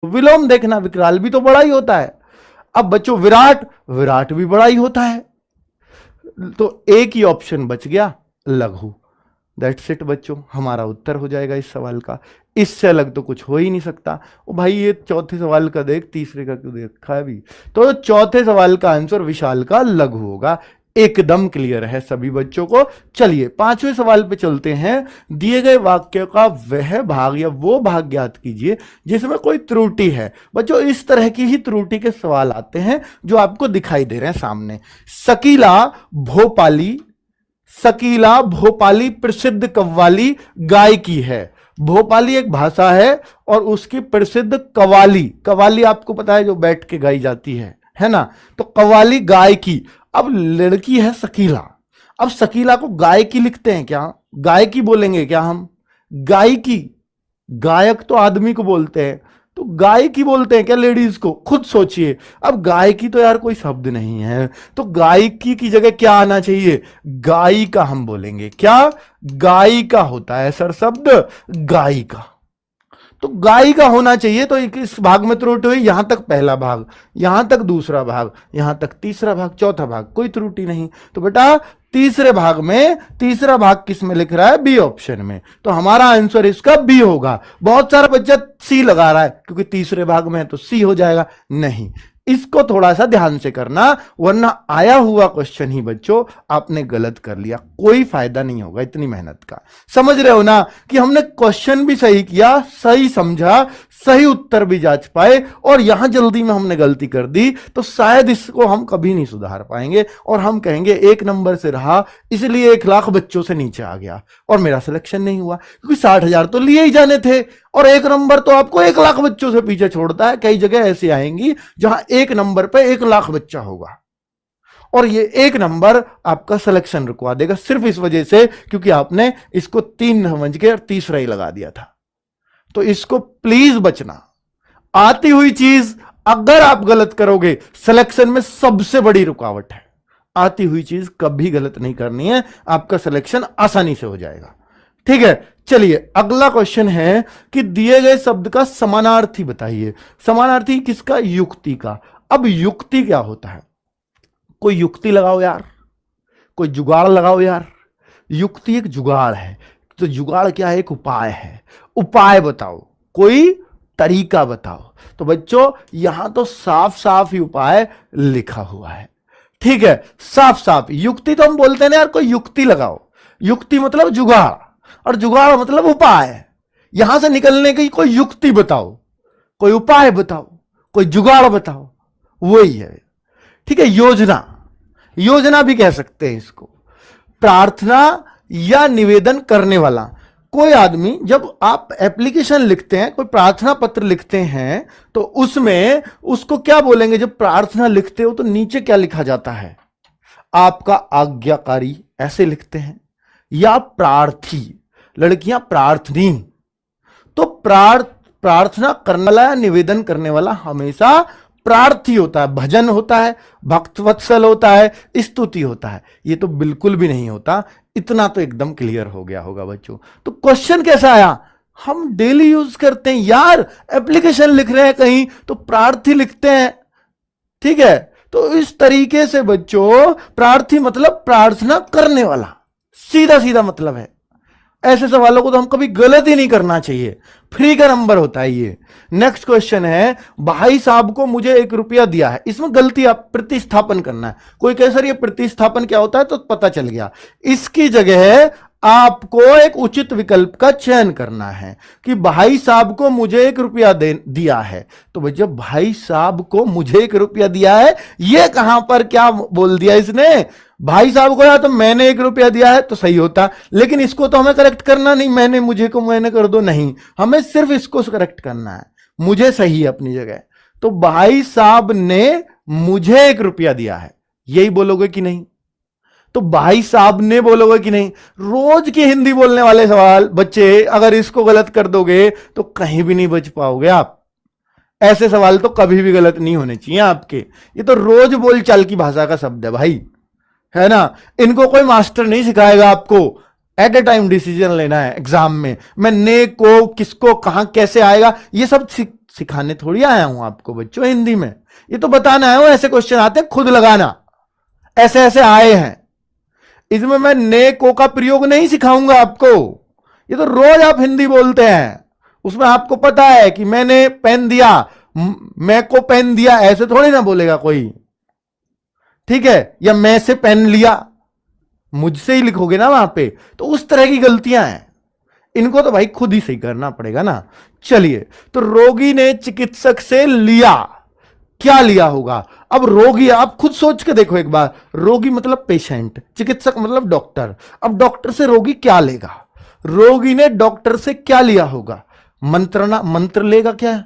विलोम देखना, विकराल भी तो बड़ा ही होता है। अब बच्चों विराट, विराट भी बड़ा ही होता है। तो एक ही ऑप्शन बच गया, लघु। दैट्स इट बच्चों, हमारा उत्तर हो जाएगा इस सवाल का। इससे अलग तो कुछ हो ही नहीं सकता। ओ भाई ये चौथे सवाल का देख, तीसरे का क्यों देखा है अभी। तो चौथे सवाल का आंसर विशाल का लघु होगा। एकदम क्लियर है सभी बच्चों को। चलिए पांचवें सवाल पे चलते हैं। दिए गए वाक्य का वह भाग या वो भाग ज्ञात कीजिए जिसमें कोई त्रुटि है। बच्चों इस तरह की ही त्रुटि के सवाल आते हैं जो आपको दिखाई दे रहे हैं सामने। शकीला भोपाली प्रसिद्ध कव्वाली गायकी है। भोपाली एक भाषा है और उसकी प्रसिद्ध कव्वाली आपको पता है जो बैठ के गाई जाती है ना। तो कव्वाली गायकी। अब लड़की है शकीला, अब शकीला को गायकी लिखते हैं क्या, गायकी बोलेंगे क्या हम, गायकी। गायक तो आदमी को बोलते हैं, तो गायकी बोलते हैं क्या लेडीज को, खुद सोचिए। अब गायकी तो यार कोई शब्द नहीं है, तो गायकी की जगह क्या आना चाहिए, गायिका हम बोलेंगे। क्या, गायिका होता है सर शब्द, गायिका। तो गायिका होना चाहिए। तो इस भाग में त्रुटि हुई, यहां तक पहला भाग, यहां तक दूसरा भाग, यहां तक तीसरा भाग, चौथा भाग, कोई त्रुटि नहीं। तो बेटा तीसरे भाग में, तीसरा भाग किस में लिख रहा है, बी ऑप्शन में। तो हमारा आंसर इसका बी होगा। बहुत सारा बच्चा सी लगा रहा है क्योंकि तीसरे भाग में है तो सी हो जाएगा, नहीं। इसको थोड़ा सा ध्यान से करना, वरना आया हुआ क्वेश्चन ही बच्चों आपने गलत कर लिया, कोई फायदा नहीं होगा इतनी मेहनत का। समझ रहे हो ना कि हमने क्वेश्चन भी सही किया, सही समझा, सही उत्तर भी जांच पाए, और यहां जल्दी में हमने गलती कर दी तो शायद इसको हम कभी नहीं सुधार पाएंगे और हम कहेंगे 1 नंबर से रहा इसलिए 1 लाख बच्चों से नीचे आ गया और मेरा सिलेक्शन नहीं हुआ, क्योंकि 60,000 तो लिए ही जाने थे और 1 नंबर तो आपको 1 लाख बच्चों से पीछे छोड़ता है। कई जगह ऐसी आएंगी जहां 1 नंबर पे 1 लाख बच्चा होगा और ये 1 नंबर आपका सिलेक्शन रुकवा देगा सिर्फ इस वजह से क्योंकि आपने इसको 3 समझ के और तीसरा ही लगा दिया था। तो इसको प्लीज बचना। आती हुई चीज अगर आप गलत करोगे सिलेक्शन में सबसे बड़ी रुकावट है। आती हुई चीज कभी गलत नहीं करनी है, आपका सिलेक्शन आसानी से हो जाएगा। ठीक है, चलिए अगला क्वेश्चन है कि दिए गए शब्द का समानार्थी बताइए। समानार्थी किसका, युक्ति का। अब युक्ति क्या होता है, कोई युक्ति लगाओ यार, कोई जुगाड़ लगाओ यार। युक्ति एक जुगाड़ है, तो जुगाड़ क्या है, एक उपाय है। उपाय बताओ, कोई तरीका बताओ। तो बच्चों यहां तो साफ साफ ही उपाय लिखा हुआ है। ठीक है, साफ साफ। युक्ति तो हम बोलते हैं ना यार, कोई युक्ति लगाओ। युक्ति मतलब जुगाड़ और जुगाड़ मतलब उपाय। यहां से निकलने की कोई युक्ति बताओ, कोई उपाय बताओ, कोई जुगाड़ बताओ, वही है। ठीक है, योजना, योजना भी कह सकते हैं इसको। प्रार्थना या निवेदन करने वाला कोई आदमी, जब आप एप्लीकेशन लिखते हैं, कोई प्रार्थना पत्र लिखते हैं तो उसमें उसको क्या बोलेंगे, जब प्रार्थना लिखते हो तो नीचे क्या लिखा जाता है, आपका आज्ञाकारी, ऐसे लिखते हैं। या प्रार्थी, लड़कियां प्रार्थनी। तो प्रार्थना करने वाला या निवेदन करने वाला हमेशा प्रार्थी होता है। भजन होता है, भक्त वत्सल होता है, स्तुति होता है, ये तो बिल्कुल भी नहीं होता। इतना तो एकदम क्लियर हो गया होगा बच्चों। तो क्वेश्चन कैसा आया, हम डेली यूज करते हैं यार, एप्लीकेशन लिख रहे हैं कहीं तो प्रार्थी लिखते हैं। ठीक है, तो इस तरीके से बच्चों प्रार्थी मतलब प्रार्थना करने वाला, सीधा सीधा मतलब है। ऐसे सवालों को तो हम कभी गलत ही नहीं करना चाहिए, फ्री का नंबर होता है ये। नेक्स्ट क्वेश्चन है, भाई साहब को मुझे 1 रुपया दिया है। इसमें गलती, आप प्रतिस्थापन करना है। कोई कहे सर ये प्रतिस्थापन क्या होता है, तो पता चल गया। इसकी जगह आपको एक उचित विकल्प का चयन करना है कि भाई साहब को मुझे 1 रुपया दिया है। तो भैया भाई साहब को मुझे 1 रुपया दिया है, ये कहां पर क्या बोल दिया इसने, भाई साहब को या तो मैंने 1 रुपया दिया है तो सही होता, लेकिन इसको तो हमें करेक्ट करना नहीं, मैंने मुझे को मैंने कर दो, नहीं, हमें सिर्फ इसको करेक्ट करना है। मुझे सही है अपनी जगह। तो भाई साहब ने मुझे 1 रुपया दिया है, यही बोलोगे कि नहीं। तो भाई साहब ने बोलोगे कि नहीं। रोज की हिंदी बोलने वाले सवाल बच्चे, अगर इसको गलत कर दोगे तो कहीं भी नहीं बच पाओगे आप। ऐसे सवाल तो कभी भी गलत नहीं होने चाहिए आपके। ये तो रोज बोलचाल की भाषा का शब्द है भाई, है ना। इनको कोई मास्टर नहीं सिखाएगा आपको, एट ए टाइम डिसीजन लेना है एग्जाम में। मैं ने को किसको कहां कैसे आएगा ये सब सिखाने थोड़ी आया हूं आपको बच्चों हिंदी में, ये तो बताना आया हूं ऐसे क्वेश्चन आते हैं खुद लगाना, ऐसे ऐसे आए हैं। इसमें मैं ने को का प्रयोग नहीं सिखाऊंगा आपको, ये तो रोज आप हिंदी बोलते हैं, उसमें आपको पता है कि मैंने पेन दिया, मैं को पेन दिया, ऐसे थोड़ी ना बोलेगा कोई, ठीक है, या मैं से पेन लिया, मुझसे ही लिखोगे ना वहां पे, तो उस तरह की गलतियां हैं, इनको तो भाई खुद ही सही करना पड़ेगा ना। चलिए, तो रोगी ने चिकित्सक से लिया, क्या लिया होगा? अब रोगी, आप खुद सोच के देखो एक बार, रोगी मतलब पेशेंट, चिकित्सक मतलब डॉक्टर, अब डॉक्टर से रोगी क्या लेगा? रोगी ने डॉक्टर से क्या लिया होगा? मंत्र लेगा क्या?